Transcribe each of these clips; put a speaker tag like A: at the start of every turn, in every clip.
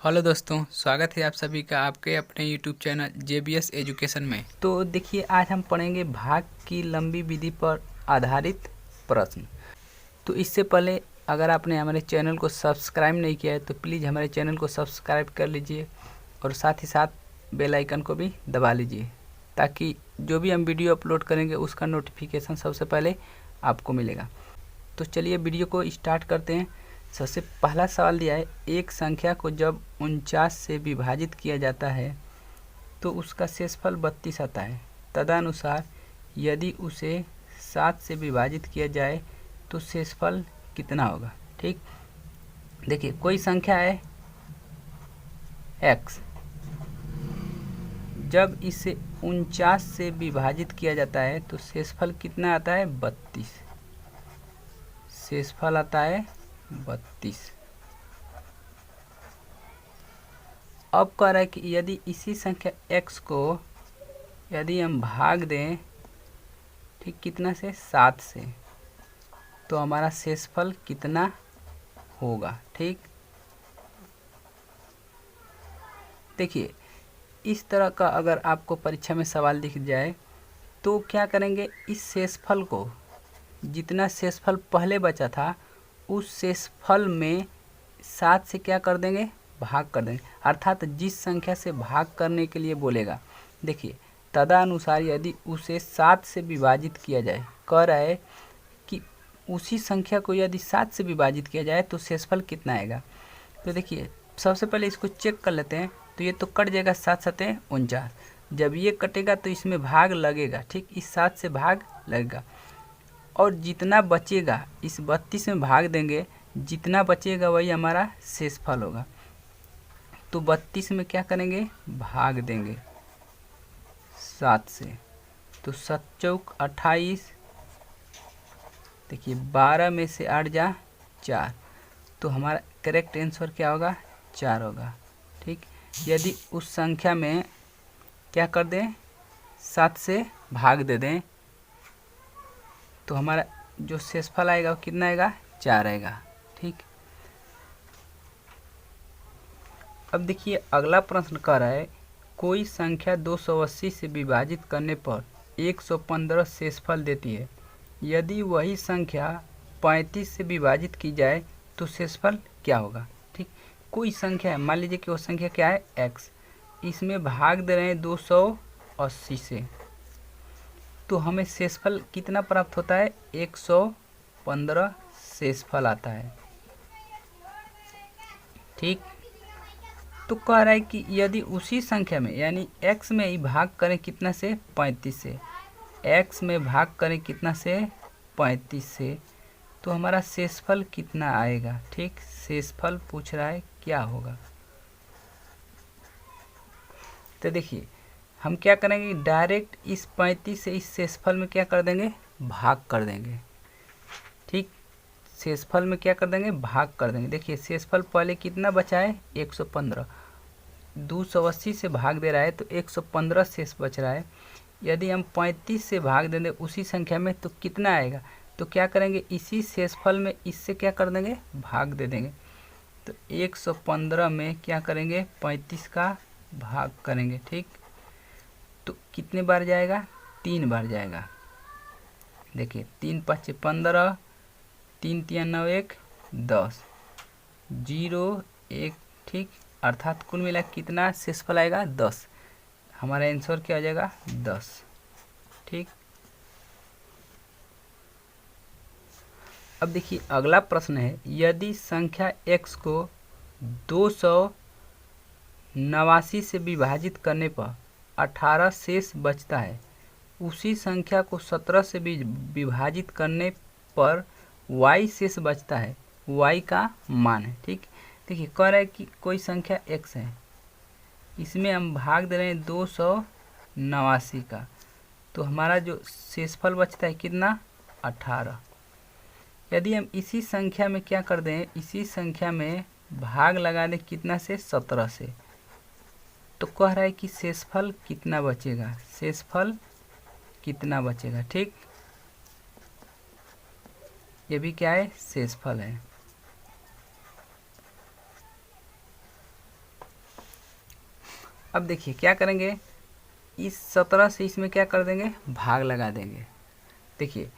A: Hello दोस्तों, स्वागत है आप सभी का आपके अपने यूट्यूब चैनल JBS एजुकेशन में। तो देखिए, आज हम पढ़ेंगे भाग की लंबी विधि पर आधारित प्रश्न। तो इससे पहले अगर आपने हमारे चैनल को सब्सक्राइब नहीं किया है तो प्लीज़ हमारे चैनल को सब्सक्राइब कर लीजिए और साथ ही साथ बेल आइकन को भी दबा लीजिए, ताकि जो भी हम वीडियो अपलोड करेंगे उसका नोटिफिकेशन सबसे पहले आपको मिलेगा। तो चलिए वीडियो को स्टार्ट करते हैं। सबसे पहला सवाल दिया है, एक संख्या को जब 49 से विभाजित किया जाता है तो उसका शेषफल 32 आता है। तदनुसार यदि उसे 7 से विभाजित किया जाए तो शेषफल कितना होगा। ठीक, देखिए कोई संख्या है x, जब इसे 49 से विभाजित किया जाता है तो शेषफल कितना आता है 32। शेषफल आता है 32। अब कह रहा है कि यदि इसी संख्या x को यदि हम भाग दें, ठीक, कितना से 7 से, तो हमारा शेषफल कितना होगा। ठीक, देखिए इस तरह का अगर आपको परीक्षा में सवाल दिख जाए तो क्या करेंगे, इस शेषफल को, जितना शेषफल पहले बचा था उस शेषफल में 7 से क्या कर देंगे, भाग कर देंगे। अर्थात जिस संख्या से भाग करने के लिए बोलेगा, देखिए तदनुसार यदि उसे 7 से विभाजित किया जाए, कह रहा है कि उसी संख्या को यदि 7 से विभाजित किया जाए तो शेषफल कितना आएगा। तो देखिए सबसे पहले इसको चेक कर लेते हैं। तो ये तो कट जाएगा, 7 सते 49। जब ये कटेगा तो इसमें भाग लगेगा। ठीक, इस 7 से भाग लगेगा और जितना बचेगा इस 32 में भाग देंगे, जितना बचेगा वही हमारा शेषफल होगा। तो 32 में क्या करेंगे, भाग देंगे 7 से। तो 7 चौक 28, देखिए 12 में से 8 जा 4, तो हमारा करेक्ट आंसर क्या होगा, 4 होगा। ठीक, यदि उस संख्या में क्या कर दें, 7 से भाग दे दें, तो हमारा जो शेषफल आएगा वो कितना आएगा, 4 आएगा। ठीक, अब देखिए अगला प्रश्न कर रहा है, कोई संख्या 280 से विभाजित करने पर 115 शेषफल देती है। यदि वही संख्या 35 से विभाजित की जाए तो शेषफल क्या होगा। ठीक, कोई संख्या है, मान लीजिए कि वो संख्या क्या है x, इसमें भाग दे रहे हैं 280 से, तो हमें शेषफल कितना प्राप्त होता है, 115 शेषफल आता है। ठीक, तो कह रहा है कि यदि उसी संख्या में यानी x में ही भाग करें कितना से, 35 से, x में भाग करें कितना से, 35 से, तो हमारा शेषफल कितना आएगा। ठीक, शेषफल पूछ रहा है क्या होगा। तो देखिए हम क्या करेंगे, डायरेक्ट इस 35 से इस शेषफल में क्या कर देंगे, भाग कर देंगे। ठीक, शेषफल में क्या कर देंगे, भाग कर देंगे। देखिए शेषफल पहले कितना बचा है, 115, 280 से भाग दे रहा है तो 115 शेष बच रहा है। यदि हम 35 से भाग देंगे उसी संख्या में तो कितना आएगा, तो क्या करेंगे, इसी शेषफल में इससे क्या कर देंगे, भाग दे देंगे। तो 115 में क्या करेंगे, 35 का भाग करेंगे। ठीक, तो कितने बार जाएगा, 3 बार जाएगा। देखिए 3 5 15, 3 3 9 1 10, 0 1। ठीक, अर्थात कुल मिला कितना शेषफल आएगा, 10। हमारा आंसर क्या आ जाएगा, 10। ठीक, अब देखिए अगला प्रश्न है, यदि संख्या x को 289 से विभाजित करने पर 18 शेष बचता है, उसी संख्या को 17 से विभाजित करने पर y शेष बचता है, y का मान है। ठीक, देखिए कह रहा है कि कोई संख्या x है, इसमें हम भाग दे रहे हैं 289 का, तो हमारा जो शेषफल बचता है कितना, 18। यदि हम इसी संख्या में क्या कर दें, इसी संख्या में भाग लगा दें कितना से, 17 से, तो कह रहा है कि शेषफल कितना बचेगा, शेषफल कितना बचेगा। ठीक, ये भी क्या है, शेषफल है। अब देखिए क्या करेंगे, इस 17 से इसमें क्या कर देंगे, भाग लगा देंगे। देखिए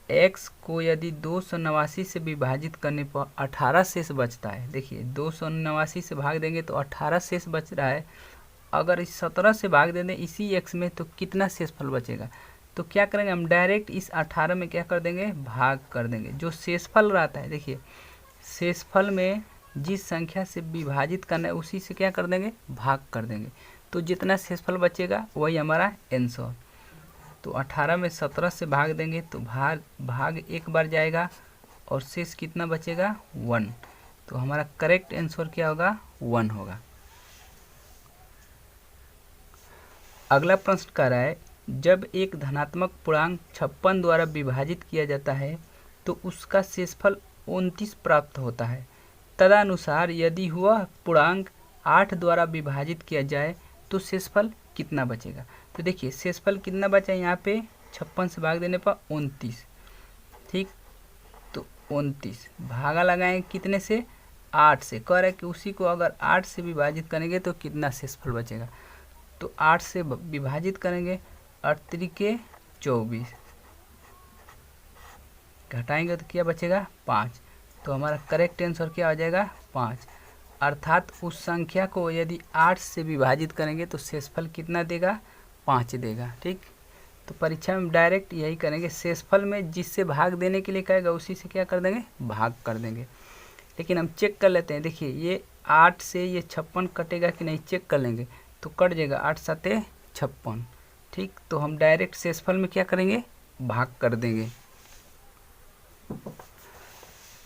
A: x को यदि 289 से विभाजित करने पर 18 शेष बचता है। देखिए 289 से भाग देंगे तो 18 शेष बच रहा है। अगर इस 17 से भाग दे दें इसी x में तो कितना शेषफल बचेगा। तो क्या करेंगे हम, डायरेक्ट इस 18 में क्या कर देंगे, भाग कर देंगे। जो शेषफल रहता है, देखिए शेषफल में जिस संख्या से विभाजित करना है उसी से क्या कर देंगे, भाग कर देंगे। तो जितना शेषफल बचेगा वही हमारा आंसर। तो 18 में 17 से भाग देंगे तो भाग एक बार जाएगा और शेष कितना बचेगा, 1। तो हमारा करेक्ट आंसर क्या होगा, 1 होगा। अगला प्रश्न कह रहा है, जब एक धनात्मक पूर्णांक 56 द्वारा विभाजित किया जाता है तो उसका शेषफल 29 प्राप्त होता है। तदनुसार यदि वह पूर्णांक 8 द्वारा विभाजित किया जाए तो शेषफल कितना बचेगा। तो देखिए शेषफल कितना बचा है, यहाँ पे 56 से भाग देने पर 29, ठीक। तो 29 भागा लगाएं कितने से, 8 से। कह रहा है कि उसी को अगर 8 से विभाजित करेंगे तो कितना शेषफल बचेगा। तो 8 से विभाजित करेंगे, 8 त्रिके 24, घटाएंगे तो क्या बचेगा, 5। तो हमारा करेक्ट आंसर क्या हो जाएगा, 5। अर्थात उस संख्या को यदि 8 से विभाजित करेंगे तो शेषफल कितना देगा, 5 देगा, ठीक। तो परीक्षा में डायरेक्ट यही करेंगे, शेषफल में जिससे भाग देने के लिए कहेगा उसी से क्या कर देंगे, भाग कर देंगे। लेकिन हम चेक कर लेते हैं, देखिए ये 8 से ये 56 कटेगा कि नहीं, चेक कर लेंगे। तो कट जाएगा, 8 7 56, ठीक। तो हम डायरेक्ट शेषफल में क्या करेंगे, भाग कर देंगे।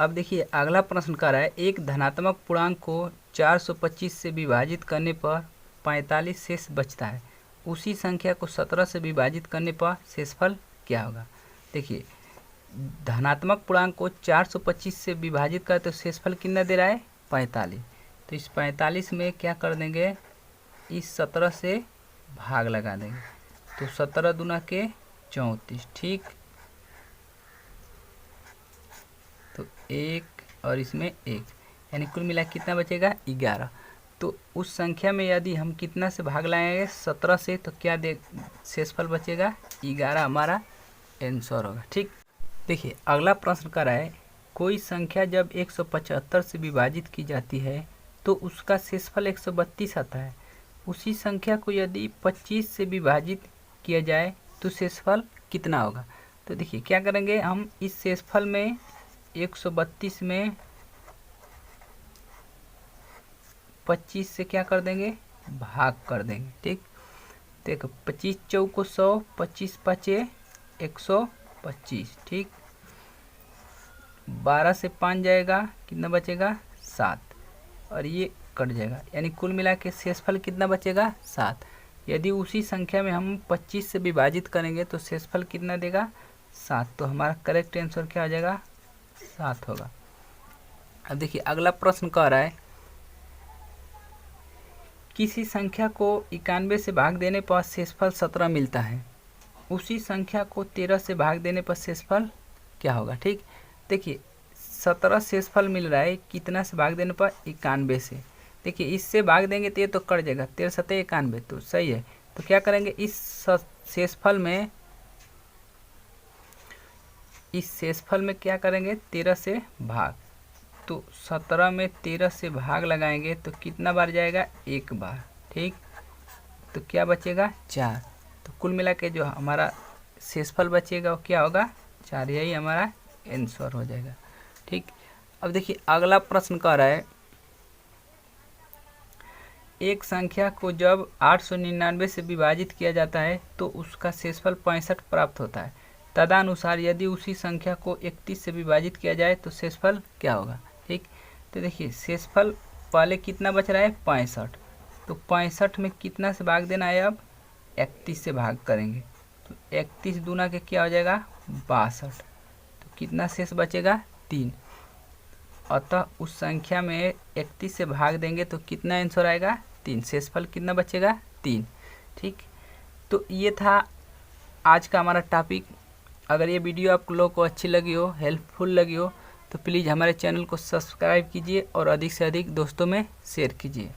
A: अब देखिए अगला प्रश्न कर रहा है, एक धनात्मक पूर्णांक को 425 से विभाजित करने पर 45 शेष बचता है। उसी संख्या को 17 से विभाजित करने पर शेषफल क्या होगा। देखिए धनात्मक पूर्णांक को 425 से विभाजित करें तो शेषफल कितना दे रहा है, 45। तो इस 45 में क्या कर देंगे, इस 17 से भाग लगा देंगे। तो 17 दूना के 34, ठीक। तो 1 और इसमें 1, यानी कुल मिला कितना बचेगा, 11। तो उस संख्या में यदि हम कितना से भाग लाएंगे, 17 से, तो क्या दे शेषफल बचेगा, 11 हमारा आंसर होगा, ठीक। देखिए अगला प्रश्न कर रहा है, कोई संख्या जब 175 से विभाजित की जाती है तो उसका शेषफल 132 आता है। उसी संख्या को यदि 25 से विभाजित किया जाए तो शेषफल कितना होगा। तो देखिए क्या करेंगे हम, इस शेषफल में 132 में 25 से क्या कर देंगे, भाग कर देंगे, ठीक। देखो 25 चौको 100, 25 5 125, ठीक। 12 से 5 जाएगा, कितना बचेगा, 7, और ये कट जाएगा, यानी कुल मिला के शेषफल कितना बचेगा, 7। यदि उसी संख्या में हम 25 से विभाजित करेंगे तो शेषफल कितना देगा, 7। तो हमारा करेक्ट आंसर क्या हो जाएगा, 7 होगा। अब देखिए अगला प्रश्न कह रहा है, किसी संख्या को 91 से भाग देने पर शेषफल 17 मिलता है। उसी संख्या को 13 से भाग देने पर शेषफल क्या होगा, ठीक। देखिए 17 शेषफल मिल रहा है, कितना से भाग देने पर, 91 से। देखिए इससे भाग देंगे तो ये तो कट जाएगा, 13 7 91, तो सही है। तो क्या करेंगे, इस शेषफल में क्या करेंगे, 13 से भाग। तो 17 में 13 से भाग लगाएंगे तो कितना बार जाएगा, एक बार, ठीक। तो क्या बचेगा, 4। तो कुल मिला के जो हमारा शेषफल बचेगा वो क्या होगा, 4। यही हमारा आंसर हो जाएगा, ठीक। अब देखिए अगला प्रश्न कह रहा है, एक संख्या को जब 899 से विभाजित किया जाता है तो उसका शेषफल 65 प्राप्त होता है। तदनुसार यदि उसी संख्या को 31 से विभाजित किया जाए तो शेषफल क्या होगा, ठीक। तो देखिए शेषफल पहले कितना बच रहा है, 65। तो 65 में कितना से भाग देना है, अब 31 से भाग करेंगे। तो 31 दूना के क्या हो जाएगा, 62। तो कितना शेष बचेगा, 3। अतः उस संख्या में 31 से भाग देंगे तो कितना आंसर आएगा, 3। शेषफल कितना बचेगा, 3, ठीक। तो ये था आज का हमारा टॉपिक। अगर ये वीडियो आप लोगों को अच्छी लगी हो, हेल्पफुल लगी हो, तो प्लीज़ हमारे चैनल को सब्सक्राइब कीजिए और अधिक से अधिक दोस्तों में शेयर कीजिए।